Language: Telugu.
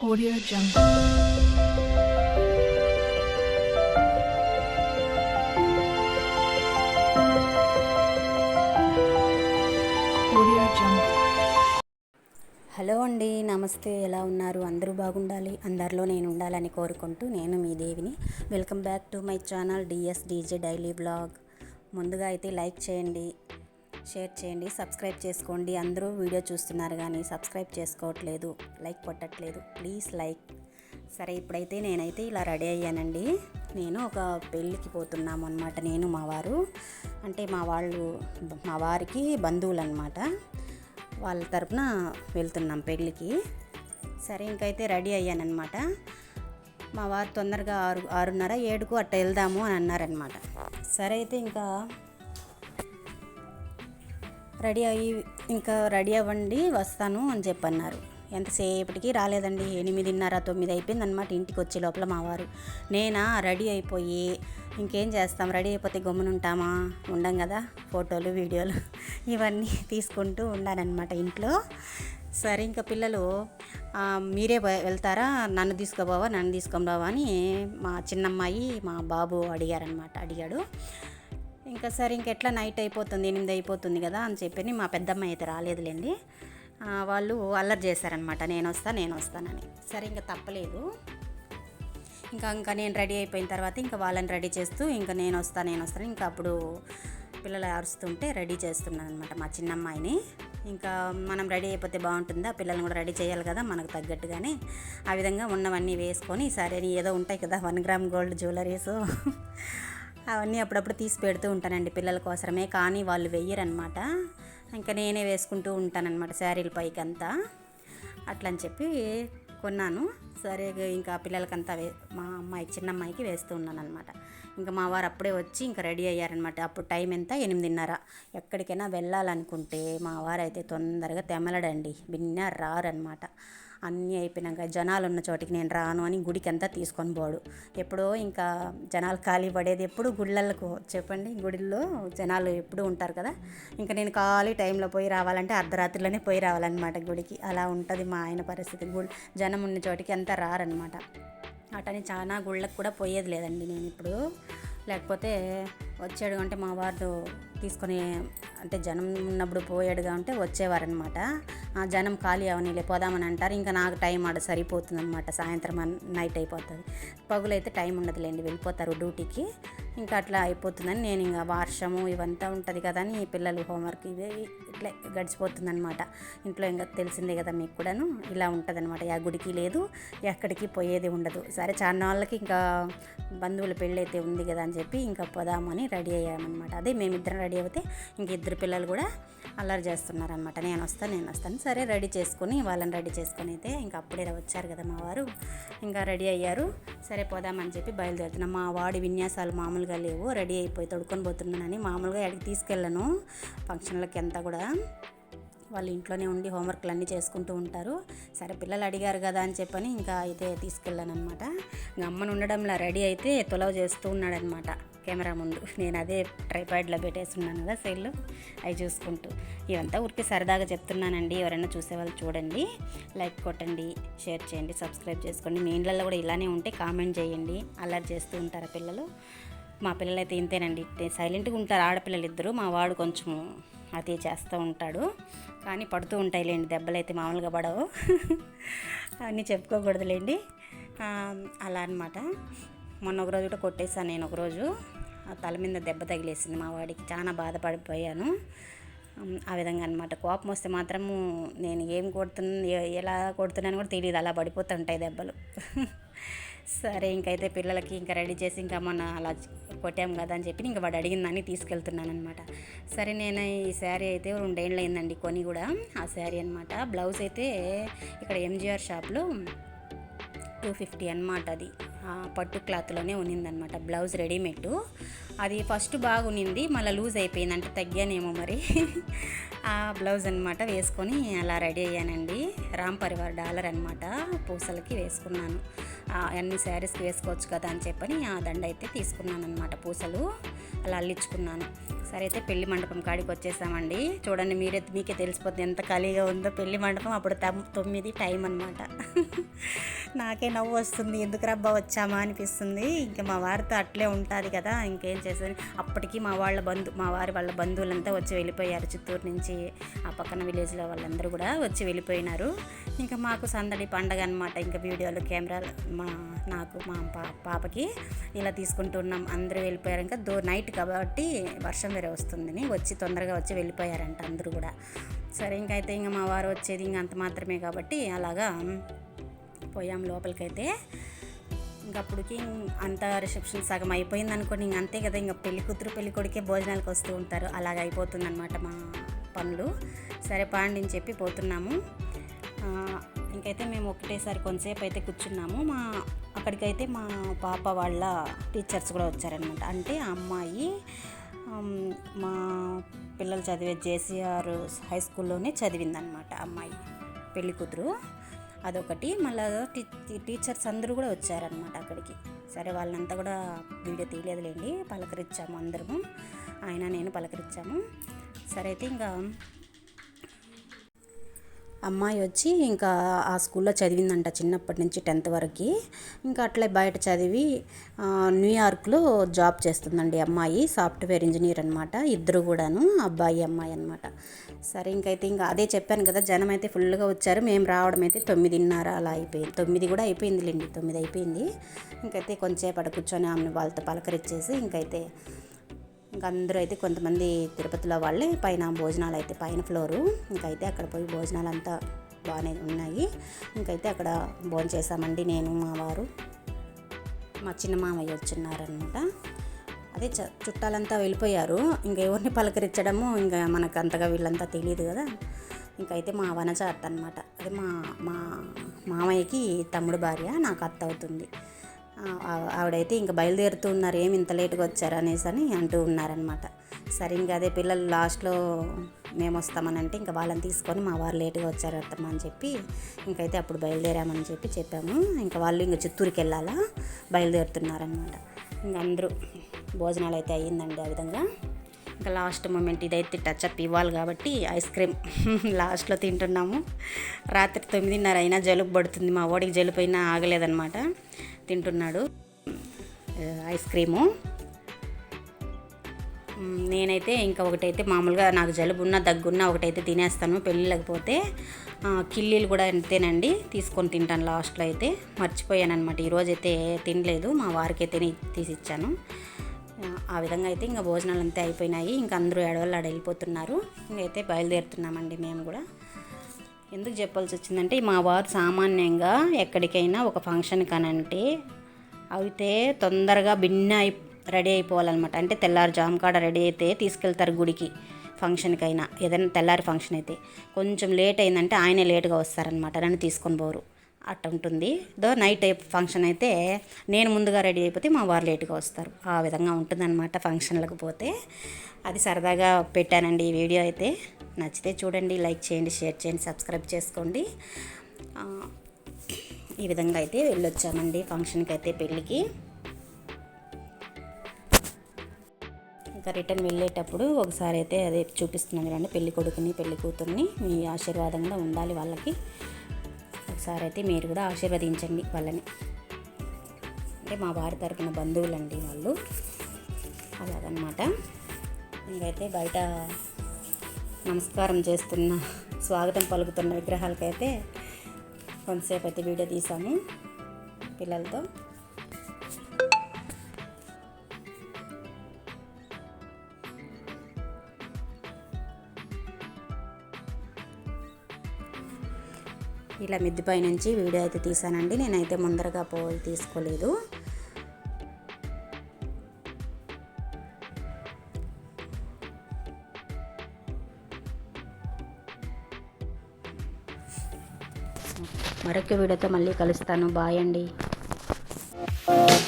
Audio Jungle. Audio Jungle. Hello అండి, నమస్తే. ఎలా ఉన్నారు? అందరూ బాగుండాలి, అందరిలో నేను ఉండాలని కోరుకుంటూ నేను మీ దేవిని. Welcome back to my channel DJ daily blog. ముందుగా అయితే లైక్ చేయండి, షేర్ చేయండి, సబ్స్క్రైబ్ చేసుకోండి. అందరూ వీడియో చూస్తున్నారు కానీ సబ్స్క్రైబ్ చేసుకోవట్లేదు, లైక్ కొట్టట్లేదు. Please like. సరే, ఇప్పుడైతే నేనైతే ఇలా రెడీ అయ్యానండి. నేను ఒక పెళ్ళికి పోతున్నాము అనమాట. నేను మా వారు, అంటే మా వారికి బంధువులు అనమాట. వాళ్ళ తరపున వెళ్తున్నాం పెళ్ళికి. సరే, ఇంకైతే రెడీ అయ్యానమాట. మా వారు తొందరగా 6:30-7కు అట్ట వెళ్దాము అని అన్నారనమాట. సరే అయితే ఇంకా రెడీ అవ్వండి, వస్తాను అని చెప్పన్నారు. ఎంతసేపటికి రాలేదండి. 8:30-9 అయిపోయిందనమాట ఇంటికి వచ్చే లోపల మా వారు. నేనా రెడీ అయిపోయి ఇంకేం చేస్తాం, రెడీ అయిపోతే గమ్మునుంటామా? ఉండం కదా. ఫోటోలు, వీడియోలు ఇవన్నీ తీసుకుంటూ ఉండానన్నమాట ఇంట్లో. సరే, ఇంకా పిల్లలు మీరే వెళ్తారా, నన్ను తీసుకొని బావా అని మా చిన్నమ్మాయి మా బాబు అడిగాడు. ఇంకా సరే, ఇంకెట్లా నైట్ అయిపోతుంది, 8 అయిపోతుంది కదా అని చెప్పి మా పెద్దమ్మాయి అయితే రాలేదులేండి. వాళ్ళు అల్లరి చేశారనమాట, నేను వస్తానని. సరే, ఇంకా తప్పలేదు. ఇంకా నేను రెడీ అయిపోయిన తర్వాత ఇంకా వాళ్ళని రెడీ చేస్తూ ఇంకా నేను వస్తాను. ఇంకా అప్పుడు పిల్లలు అరుస్తుంటే రెడీ చేస్తున్నాను అనమాట మా చిన్నమ్మాయిని. ఇంకా మనం రెడీ అయిపోతే బాగుంటుందా, పిల్లల్ని కూడా రెడీ చేయాలి కదా మనకు తగ్గట్టుగానే. ఆ విధంగా ఉన్నవన్నీ వేసుకొని, సరే ఏదో ఉంటాయి కదా 1 గ్రామ్ గోల్డ్ జ్యువెలరీస్ అవన్నీ అప్పుడప్పుడు తీసి పెడుతూ ఉంటానండి పిల్లల కోసమే. కానీ వాళ్ళు వెయ్యరనమాట. ఇంకా నేనే వేసుకుంటూ ఉంటానన్నమాట శారీల పైకి అంతా. అట్లా అని చెప్పి కొన్నాను. సరే, ఇంకా పిల్లలకంతా మా చిన్న అమ్మాయికి వేస్తూ ఉన్నాను అనమాట. ఇంకా మా వారు అప్పుడే వచ్చి ఇంకా రెడీ అయ్యారనమాట. అప్పుడు టైం ఎంత, 8:30. ఎక్కడికైనా వెళ్ళాలనుకుంటే మా వారు అయితే తొందరగా తెమలడండి, రారనమాట. అన్నీ అయిపోయినాక జనాలు ఉన్న చోటికి నేను రాను అని గుడికి అంతా తీసుకొని పోడు. ఎప్పుడో ఇంకా జనాలు ఖాళీ పడేది ఎప్పుడు గుళ్ళకు చెప్పండి. గుడిల్లో జనాలు ఎప్పుడు ఉంటారు కదా. ఇంకా నేను ఖాళీ టైంలో పోయి రావాలంటే అర్ధరాత్రిలోనే పోయి రావాలన్నమాట గుడికి. అలా ఉంటుంది మా ఆయన పరిస్థితి. జనం ఉన్న చోటికి అంతా రారనమాట. అటని చాలా గుళ్ళకు కూడా పోయేది లేదండి నేను ఇప్పుడు. లేకపోతే వచ్చాడు అంటే మా వారు తీసుకొని, అంటే జనం ఉన్నప్పుడు పోయాడుగా అంటే వచ్చేవారనమాట. జనం ఖాళీ అవనీలే పోదామని అంటారు. ఇంకా నాకు టైం సరిపోతుంది అనమాట. సాయంత్రం నైట్ అయిపోతుంది. పగులైతే టైం ఉండదులేండి, వెళ్ళిపోతారు డ్యూటీకి. ఇంకా అట్లా అయిపోతుందని నేను ఇంకా వర్షము ఇవంతా ఉంటుంది కదా అని పిల్లలు హోంవర్క్ ఇవే ఇట్లా గడిచిపోతుంది అనమాట. ఇంట్లో ఇంకా తెలిసిందే కదా మీకు కూడాను. ఇలా ఉంటుంది అనమాట. ఆ గుడికి లేదు, ఎక్కడికి పోయేది ఉండదు. సరే, చాలా వాళ్ళకి ఇంకా బంధువుల పెళ్ళి అయితే ఉంది కదా అని చెప్పి ఇంకా పోదామని రెడీ అయ్యామన్నమాట. అదే మేమిద్దరం రెడీ అయితే ఇంక 2 పిల్లలు కూడా అల్లరి చేస్తున్నారనమాట. నేను వస్తాను. సరే, వాళ్ళని రెడీ చేసుకొని అయితే ఇంకా అప్పుడే వచ్చారు కదా మా వారు. ఇంకా రెడీ అయ్యారు. సరే పోదామని చెప్పి బయలుదేరుతున్నాం. మా వాడి విన్యాసాలు మామూలుగా లేవు. రెడీ అయిపోయి తొడుక్కొని పోతున్నానని మామూలుగా ఎక్కడికి తీసుకెళ్ళను ఫంక్షన్లకి అంతా కూడా. వాళ్ళు ఇంట్లోనే ఉండి హోంవర్క్లు అన్నీ చేసుకుంటూ ఉంటారు. సరే, పిల్లలు అడిగారు కదా అని చెప్పని ఇంకా అయితే తీసుకెళ్ళాను అనమాట. అమ్మను ఉండడంలా రెడీ అయితే తొలవ చేస్తూ ఉన్నాడనమాట కెమెరా ముందు. నేను అదే ట్రైపాడ్లో పెట్టేస్తున్నాను కదా సెల్, అవి చూసుకుంటూ. ఇవంతా ఊరికి సరదాగా చెప్తున్నానండి. ఎవరైనా చూసేవాళ్ళు చూడండి, లైక్ కొట్టండి, షేర్ చేయండి, సబ్స్క్రైబ్ చేసుకోండి. మీ ఇండ్లలో కూడా ఇలానే ఉంటే కామెంట్ చేయండి. అల్లరి చేస్తూ ఉంటారు పిల్లలు. మా పిల్లలు అయితే ఇంతేనండి, సైలెంట్గా ఉంటారు ఆడపిల్లలు ఇద్దరు. మా వాడు కొంచెం అదే చేస్తూ ఉంటాడు, కానీ పడుతూ ఉంటాయిలేండి దెబ్బలు, అయితే మామూలుగా పడవు. అవన్నీ చెప్పుకోకూడదులేండి. అలా అనమాట. మొన్న ఒకరోజు కూడా కొట్టేశాను నేను. ఒకరోజు తల మీద దెబ్బ తగిలేసింది మా వాడికి. చాలా బాధపడిపోయాను. ఆ విధంగా అనమాట. కోపం వస్తే మాత్రము నేను ఎలా కొడుతున్నాను కూడా తెలియదు, అలా పడిపోతుంటాయి దెబ్బలు. సరే, ఇంకైతే పిల్లలకి ఇంకా రెడీ చేసి ఇంకా మొన్న అలా కొట్టాం కదా అని చెప్పి ఇంకా వాడు అడిగిందని తీసుకెళ్తున్నాను అనమాట. సరే, నేను ఈ శారీ అయితే 2 ఏళ్ళు అయిందండి కొని కూడా. ఆ శారీ అనమాట. బ్లౌజ్ అయితే ఇక్కడ MGR షాప్లో 250 అనమాట. అది పట్టు క్లాత్లోనే ఉన్నిందనమాట. Blouse readymade. అది ఫస్ట్ బాగునింది, మళ్ళీ లూజ్ అయిపోయింది, అంటే తగ్గానేమో మరి. ఆ బ్లౌజ్ అనమాట వేసుకొని అలా రెడీ అయ్యానండి. రామ్ పరివార్ డాలర్ అనమాట, పూసలకి వేసుకున్నాను. అన్ని శారీస్కి వేసుకోవచ్చు కదా అని చెప్పని ఆ దండ అయితే తీసుకున్నాను అనమాట. పూసలు అలా అల్లించుకున్నాను. సరే అయితే పెళ్లి మండపం కాడికి వచ్చేసామండి. చూడండి మీకే తెలిసిపోతుంది ఎంత ఖాళీగా ఉందో పెళ్లి మండపం. అప్పుడు 9 టైం అనమాట. నాకే నవ్వు వస్తుంది, ఎందుకు రబ్బా వచ్చామా అనిపిస్తుంది. ఇంకా మా వారితో అట్లే ఉంటుంది కదా, ఇంకేం చేసేది. అప్పటికి మా వారి వాళ్ళ బంధువులంతా వచ్చి వెళ్ళిపోయారు. చిత్తూరు నుంచి ఆ పక్కన విలేజ్లో వాళ్ళందరూ కూడా వచ్చి వెళ్ళిపోయినారు. ఇంకా మాకు సందడి పండగ అనమాట. ఇంకా వీడియోలు కెమెరాలు నాకు మా పాపకి ఇలా తీసుకుంటున్నాం. అందరూ వెళ్ళిపోయారు. ఇంకా నైట్ కాబట్టి వర్షం వేరే వస్తుందని తొందరగా వచ్చి వెళ్ళిపోయారంట అందరూ కూడా. సరే ఇంకైతే ఇంకా మా వారు వచ్చేది ఇంక అంత మాత్రమే కాబట్టి అలాగా పోయాం లోపలికైతే. ఇంకప్పటికి అంత రిసెప్షన్ సగం అయిపోయింది అనుకోండి. ఇంక అంతే కదా, ఇంకా పెళ్లి కూతురు పెళ్లి కొడుకే భోజనాలకు వస్తూ ఉంటారు. అలాగ అయిపోతుంది అనమాట మా పనులు. సరే పాండి అని చెప్పి పోతున్నాము. ఇంకైతే మేము ఒకటేసారి కొంతసేపు అయితే కూర్చున్నాము. అక్కడికైతే మా పాప వాళ్ళ టీచర్స్ కూడా వచ్చారనమాట. అంటే ఆ అమ్మాయి మా పిల్లలు చదివే జేసీఆర్ హై స్కూల్లోనే చదివిందనమాట అమ్మాయి, పెళ్లి కూతురు. అదొకటి. మళ్ళీ టీచర్స్ అందరూ కూడా వచ్చారనమాట అక్కడికి. సరే వాళ్ళంతా కూడా వీడియో తీయలేదులేండి, పలకరించాము అందరము. ఆయన నేను పలకరించాము. సరే అయితే ఇంకా అమ్మాయి వచ్చి ఇంకా ఆ స్కూల్లో చదివిందంట చిన్నప్పటి నుంచి 10th వరకు. ఇంకా అట్లే బయట చదివి న్యూయార్క్లో జాబ్ చేస్తుందండి అమ్మాయి. సాఫ్ట్వేర్ ఇంజనీర్ అనమాట. ఇద్దరు కూడాను, అబ్బాయి అమ్మాయి అనమాట. సరే ఇంకైతే ఇంకా అదే చెప్పాను కదా, జనం అయితే ఫుల్గా వచ్చారు. మేము రావడం అయితే 9:30 అలా అయిపోయింది. 9 కూడా అయిపోయిందిలేండి, 9 అయిపోయింది. ఇంకైతే కొంచెంసేపు అక్కడ కూర్చొని ఆమెను వాళ్ళతో పలకరించేసి ఇంకైతే ఇంకా అందరూ అయితే కొంతమంది తిరుపతిలో వాళ్ళే పైన భోజనాలు అయితే పైన ఫ్లోరు. ఇంకైతే అక్కడ పోయి భోజనాలు అంతా బాగానే ఉన్నాయి. ఇంకైతే అక్కడ భోజనం చేసామండి. నేను, మా వారు, మా చిన్న మామయ్య వచ్చిన్నారనమాట. అదే చుట్టాలంతా వెళ్ళిపోయారు. ఇంకా ఎవరిని పలకరించడము ఇంకా మనకు అంతగా వీళ్ళంతా తెలియదు కదా. ఇంకైతే మా వనజ అత్త అనమాట. అదే మా మామయ్యకి తమ్ముడు భార్య, నాకు అత్త అవుతుంది. ఆవిడైతే ఇంకా బయలుదేరుతూ ఉన్నారు, ఏమి ఇంత లేట్గా వచ్చారు అనేసి అని అంటూ ఉన్నారనమాట. సరే ఇంకా అదే పిల్లలు లాస్ట్లో మేము వస్తామని అంటే ఇంకా వాళ్ళని తీసుకొని మా వారు లేటుగా వచ్చారు అత్తమ్మ అని చెప్పి ఇంకైతే అప్పుడు బయలుదేరామని చెప్పాము. ఇంకా వాళ్ళు ఇంకా చిత్తూరుకి వెళ్ళాలా బయలుదేరుతున్నారనమాట. ఇంకా అందరూ భోజనాలు అయితే అయ్యిందండి. ఆ విధంగా ఇంకా లాస్ట్ మూమెంట్ ఇదైతే టచ్అప్ ఇవ్వాలి కాబట్టి ఐస్ క్రీమ్ లాస్ట్లో తింటున్నాము. రాత్రి 9:30 అయినా జలుబు పడుతుంది. మా వాడికి జలుబు అయినా ఆగలేదన్నమాట, తింటున్నాడు ఐస్ క్రీము. నేనైతే ఇంకా ఒకటైతే మామూలుగా నాకు జలుబు ఉన్నా దగ్గున్నా ఒకటైతే తినేస్తాను. పెళ్ళిళ్ళకపోతే కిల్లీలు కూడా అంతేనండి, తీసుకొని తింటాను లాస్ట్లో. అయితే మర్చిపోయానమాట, ఈరోజైతే తినలేదు, మా వారికి అయితే తీసిచ్చాను. ఆ విధంగా అయితే ఇంకా భోజనాలు అంతే అయిపోయినాయి. ఇంకా అందరూ ఏడవళ్ళు వెళ్ళిపోతున్నారు. ఇంకైతే బయలుదేరుతున్నామండి మేము కూడా. ఎందుకు చెప్పాల్సి వచ్చిందంటే మా వారు సామాన్యంగా ఎక్కడికైనా ఒక ఫంక్షన్ కానంటే అయితే తొందరగా రెడీ అయిపోవాలన్నమాట. అంటే తెల్లారు జామకాడ రెడీ అయితే తీసుకెళ్తారు గుడికి, ఫంక్షన్కైనా ఏదైనా తెల్లారి ఫంక్షన్ అయితే. కొంచెం లేట్ అయిందంటే ఆయనే లేటుగా వస్తారనమాట, నన్ను తీసుకొని పోరు. అట్ట ఉంటుంది. నైట్ ఫంక్షన్ అయితే నేను ముందుగా రెడీ అయిపోతే మా వారు లేటుగా వస్తారు. ఆ విధంగా ఉంటుందన్నమాట ఫంక్షన్లకు పోతే. అది సరదాగా పెట్టానండి ఈ వీడియో అయితే. నచ్చితే చూడండి, లైక్ చేయండి, షేర్ చేయండి, సబ్స్క్రైబ్ చేసుకోండి. ఈ విధంగా అయితే వెళ్ళొచ్చామండి ఫంక్షన్కి అయితే, పెళ్ళికి. ఇంకా రిటర్న్ వెళ్ళేటప్పుడు ఒకసారి అయితే అదే చూపిస్తున్నాను చూడండి, పెళ్లి కొడుకుని పెళ్లి కూతుర్ని. మీ ఆశీర్వాదంగా ఉండాలి వాళ్ళకి. ఒకసారి అయితే మీరు కూడా ఆశీర్వదించండి వాళ్ళని. అంటే మా వారి తరపున బంధువులండి వాళ్ళు, అలాగనమాట. ఇంకైతే బయట నమస్కారం చేస్తున్న, స్వాగతం పలుకుతున్న విగ్రహాలకైతే కొంతసేపు అయితే వీడియో తీసాము పిల్లలతో. ఇలా మిద్దిపై నుంచి వీడియో అయితే తీసానండి. నేనైతే ముందరగా పోయి తీసుకోలేదు. మరొక వీడియోతో మళ్ళీ కలుస్తాను. బాయ్ అండి. Jungle.